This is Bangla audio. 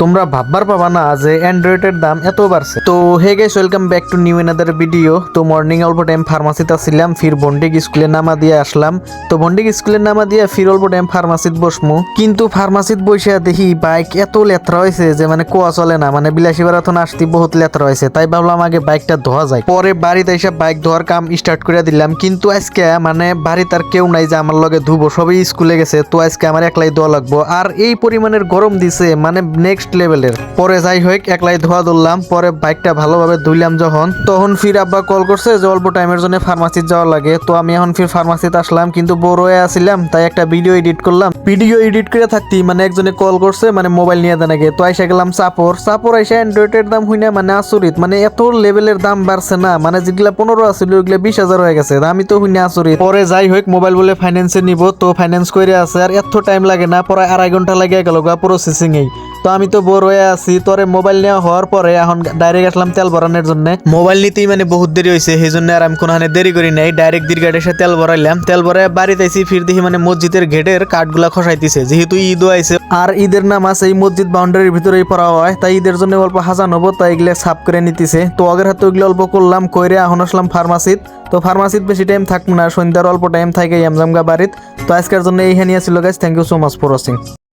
তোমরা ভাববার পাবা না যে অ্যান্ড্রয়েডের দাম এত বাড়ছে। তো hey guys, welcome back to new another video. তো মর্নিং অল্প টাইম ফার্মাসিতে ছিলাম, ফির বন্ডিক স্কুলে নামা দিয়ে আসলাম। তো বন্ডিক স্কুলে নামা দিয়ে ফির অল্প টাইম ফার্মাসিত বসমু, কিন্তু ফার্মাসিত বসে দেখি বাইক এত লেত্রা হয়েছে যে মানে কোয়া চলে না, মানে বিলাসী বেড়াতন আসতে বহুত লেত্রা হয়েছে। তাই ভাবলাম আগে বাইকটা ধোয়া যায়, পরে বাড়িতে এসে বাইক ধোয়ার কাম স্টার্ট করে দিলাম। কিন্তু আজকে মানে বাড়িতে আর কেউ নাই যে আমার লগে ধুবো, সবই স্কুলে গেছে। তো আজকে আমার একলাই ধোয়া লাগবো, আর এই পরিমাণের গরম দিছে মানে নেক্সট লেভেলের। পরে যাই হোক একলাই ধোয়া ধরলাম, পরে বাইকটা ভালোভাবে ধুইলাম তখন ফির আব্বা কল করছে যে অল্প টাইমের জন্য ফার্মাসিতে যাওয়া লাগে। তো আমি এখন ফির ফার্মাসিতে আসলাম, কিন্তু বড় হয়ে আসছিলাম তাই একটা ভিডিও এডিট করলাম। ভিডিও এডিট করে থাকতি মানে একজনে কল করছে, মানে মোবাইল নিয়ে দেন আগে। তো আইসা গেলাম চাপর আইসা অ্যান্ড্রয়েডের দাম হই না মানে আসরিত, মানে এত লেভেলের দাম বাড়ছে না, মানে যেগুলা 15 আসছিল ওইগুলা 20,000 হয়ে গেছে। আমি তো হই না আসরিত। পরে যাই হোক মোবাইল বলে ফাইন্যান্সে নিব, তো ফাইন্যান্স করে আছে আর এত টাইম লাগে না, পরে 2.5 ঘন্টা লাগে গেল প্রসেসিং এই। তো আমি তো বোর হয়ে আছি। তোরে মোবাইল নেওয়া হওয়ার পরে এখন ডাইরেক্ট আসলাম তেল ভরানোর জন্য। মোবাইল নিতেই মানে বহুত দেরি হয়েছে, সেই জন্য আর আমি কোনখানে দেরি করি নাই, ডাইরেক্ট দীর্ঘাট এসে তেল ভরাইলাম। তেল ভরাই বাড়িতে আইসি, ফির দেখি মানে মসজিদের গেটের কাঠগুলা খসাইতেছে, যেহেতু ঈদও আইছে আর ঈদের নামাজ এই মসজিদ বাউন্ডারির ভিতরেই পড়া হয়, তাই ঈদের জন্য অল্প হাজান হবো, তাই এগুলো সাফ করে নিতেছে। তো আগের হাতে ওইগুলো অল্প করলাম, কইরে এখন আসলাম ফার্মাসিত। তো ফার্মাসিত বেশি টাইম থাকবো না, সন্ধ্যার অল্প টাইম থাকে আমজামগা বাড়িত। তো আজকের জন্য এইখানে ছিল guys, thank you so much for watching.